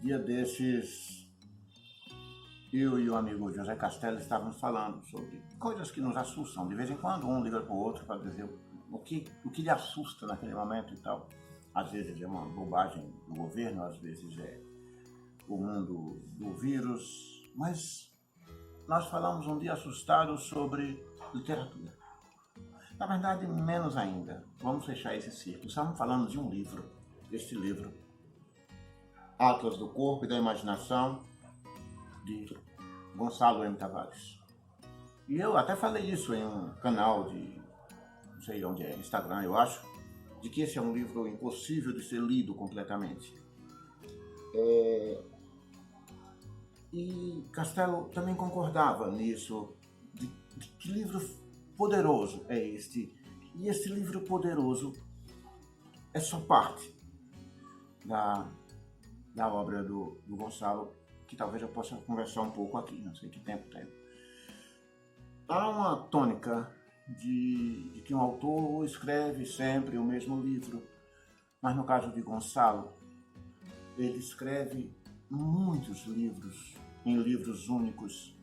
Dia desses, eu e o amigo José Castelo estávamos falando sobre coisas que nos assustam. De vez em quando um liga para o outro para dizer o que lhe assusta naquele momento e tal. Às vezes é uma bobagem do governo, às vezes é o mundo do vírus, mas nós falamos um dia assustados sobre literatura. Na verdade, menos ainda. Vamos fechar esse círculo. Estamos falando de um livro. Este livro, Atlas do Corpo e da Imaginação, de Gonçalo M. Tavares. E eu até falei isso em um canal de, não sei onde é, Instagram, eu acho, de que esse é um livro impossível de ser lido completamente. E Castelo também concordava nisso, de que livro poderoso é este. E este livro poderoso é só parte da obra do Gonçalo, que talvez eu possa conversar um pouco aqui, não sei que tempo tem. Há uma tônica de que um autor escreve sempre o mesmo livro, mas no caso de Gonçalo, ele escreve muitos livros, em livros únicos,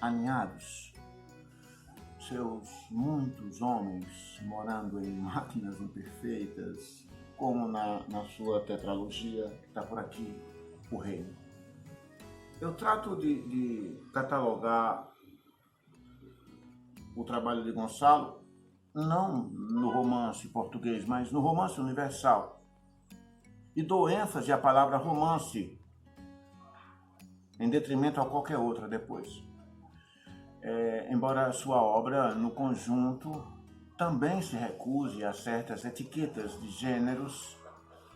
aninhados. Seus muitos homens morando em máquinas imperfeitas, como na sua tetralogia, que está por aqui, O Reino. Eu trato de catalogar o trabalho de Gonçalo, não no romance português, mas no romance universal. E dou ênfase à palavra romance, em detrimento a qualquer outra depois. Embora a sua obra, no conjunto, também se recuse a certas etiquetas de gêneros,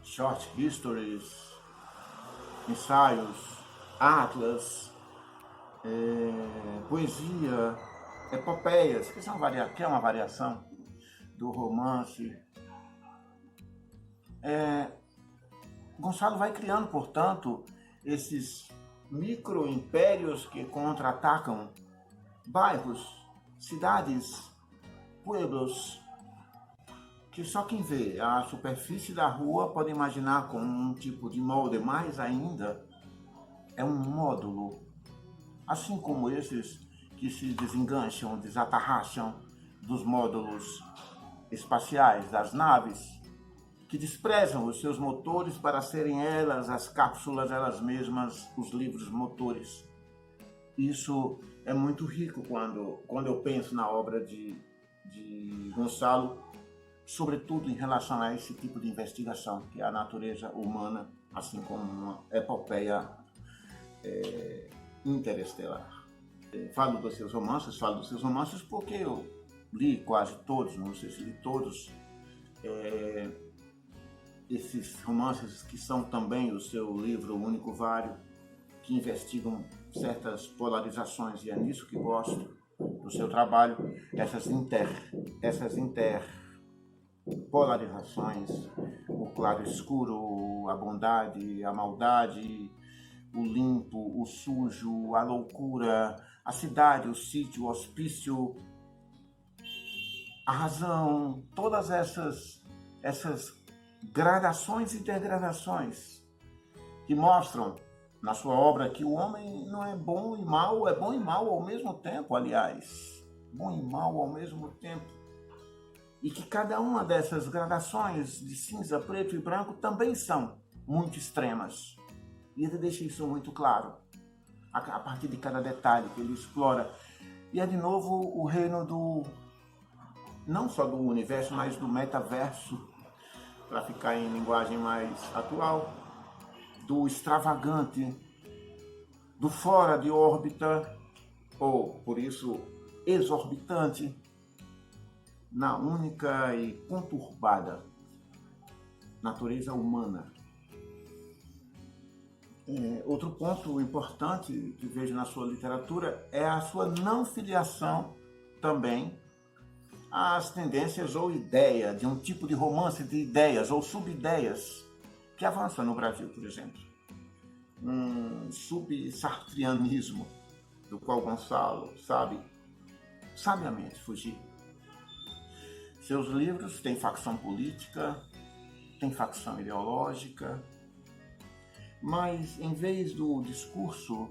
short histories, ensaios, atlas, poesia, epopeias, que é uma variação do romance. Gonçalo vai criando, portanto, esses micro-impérios que contra-atacam bairros, cidades, pueblos, que só quem vê a superfície da rua pode imaginar como um tipo de molde, mais ainda é um módulo. Assim como esses que se desengancham, desatarracham dos módulos espaciais das naves, que desprezam os seus motores para serem elas, as cápsulas, elas mesmas, os livros motores. Isso é muito rico quando eu penso na obra de Gonçalo, sobretudo em relação a esse tipo de investigação, que é a natureza humana, assim como uma epopeia interestelar. Falo dos seus romances porque eu li quase todos, não sei se li todos, esses romances que são também o seu livro Único Vário, que investigam certas polarizações, e é nisso que gosto do seu trabalho, essas interpolarizações, o claro e escuro, a bondade, a maldade, o limpo, o sujo, a loucura, a cidade, o sítio, o hospício, a razão, todas essas gradações e degradações que mostram na sua obra que o homem não é bom e mal, é bom e mal ao mesmo tempo, aliás. Bom e mal ao mesmo tempo. E que cada uma dessas gradações de cinza, preto e branco também são muito extremas. E ele deixa isso muito claro, a partir de cada detalhe que ele explora. E é de novo o reino não só do universo, mas do metaverso, para ficar em linguagem mais atual, do extravagante, do fora de órbita, ou, por isso, exorbitante, na única e conturbada natureza humana. Outro ponto importante que vejo na sua literatura é a sua não filiação também às tendências ou ideia de um tipo de romance de ideias ou subideias que avança no Brasil, por exemplo. Um sub-sartrianismo do qual Gonçalo sabe sabiamente fugir. Seus livros têm facção política, têm facção ideológica, mas em vez do discurso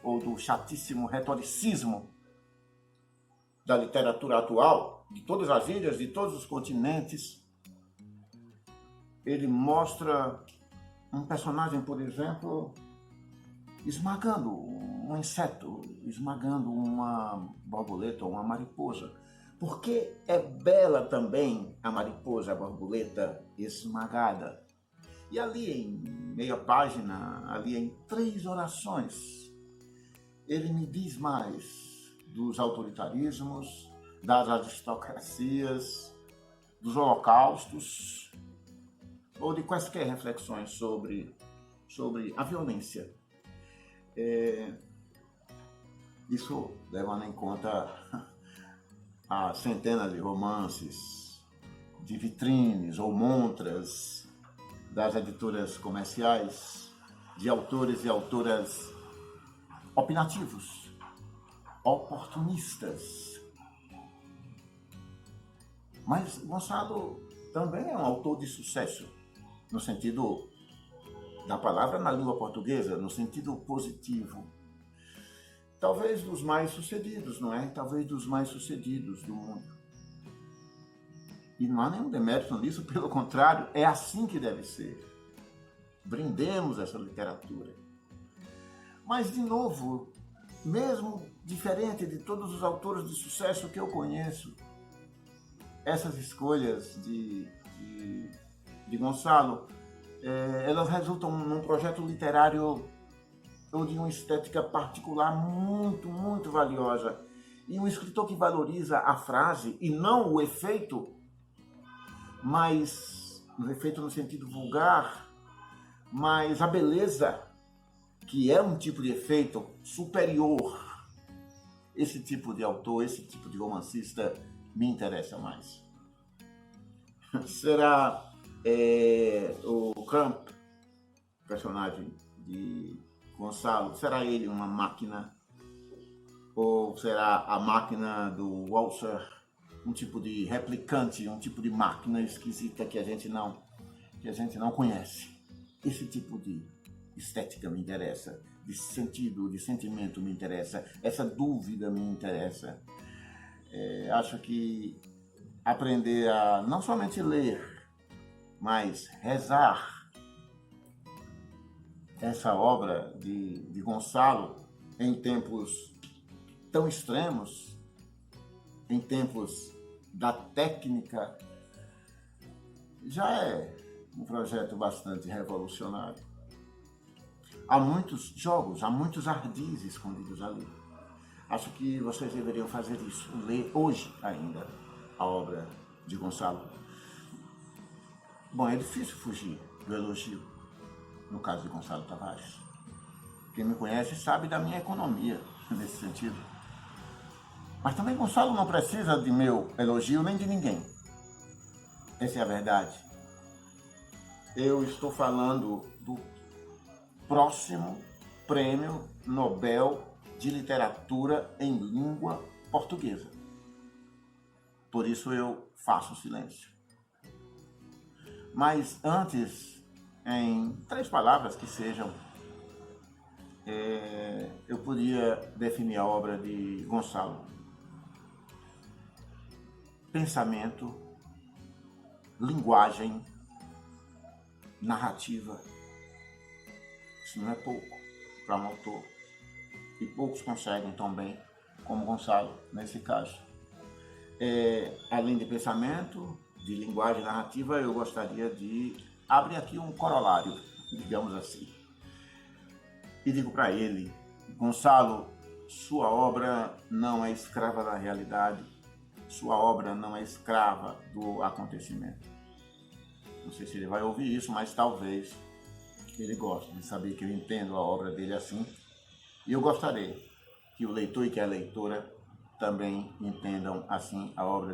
ou do chatíssimo retoricismo da literatura atual, de todas as ilhas, de todos os continentes, ele mostra um personagem, por exemplo, esmagando um inseto, esmagando uma borboleta ou uma mariposa. Porque é bela também a mariposa, a borboleta esmagada. E ali em meia página, ali em 3 orações, ele me diz mais dos autoritarismos, das aristocracias, dos holocaustos, ou de quaisquer reflexões sobre a violência. Isso levando em conta as centenas de romances, de vitrines ou montras das editoras comerciais, de autores e autoras opinativos, oportunistas. Mas Gonçalo também é um autor de sucesso, no sentido da palavra na língua portuguesa, no sentido positivo. Talvez dos mais sucedidos, não é? Talvez dos mais sucedidos do mundo. E não há nenhum demérito nisso, pelo contrário, é assim que deve ser. Brindemos essa literatura. Mas, de novo, mesmo diferente de todos os autores de sucesso que eu conheço, essas escolhas de Gonçalo, elas resultam num projeto literário ou de uma estética particular muito, muito valiosa. E um escritor que valoriza a frase e não o efeito, mas o efeito no sentido vulgar, mas a beleza, que é um tipo de efeito superior. Esse tipo de autor, esse tipo de romancista me interessa mais. Será o Crump, personagem de Gonçalo, será ele uma máquina? Ou será a máquina do Walser um tipo de replicante, um tipo de máquina esquisita que a gente não conhece? Esse tipo de estética me interessa, de sentido, de sentimento me interessa, essa dúvida me interessa. Acho que aprender a não somente ler, mas rezar essa obra de Gonçalo em tempos tão extremos, em tempos da técnica, já é um projeto bastante revolucionário. Há muitos jogos, há muitos ardis escondidos ali. Acho que vocês deveriam fazer isso, ler hoje ainda a obra de Gonçalo. Bom, é difícil fugir do elogio, no caso de Gonçalo Tavares. Quem me conhece sabe da minha economia nesse sentido. Mas também Gonçalo não precisa de meu elogio nem de ninguém. Essa é a verdade. Eu estou falando do próximo Prêmio Nobel de Literatura em Língua Portuguesa. Por isso eu faço silêncio. Mas antes, em 3 palavras que sejam, eu podia definir a obra de Gonçalo: pensamento, linguagem, narrativa. Isso não é pouco para um autor. E poucos conseguem tão bem como Gonçalo, nesse caso. Além de pensamento, de linguagem narrativa, eu gostaria de abrir aqui um corolário, digamos assim. E digo para ele: Gonçalo, sua obra não é escrava da realidade, sua obra não é escrava do acontecimento. Não sei se ele vai ouvir isso, mas talvez ele goste de saber que eu entendo a obra dele assim. E eu gostaria que o leitor e que a leitora também entendam assim a obra dele.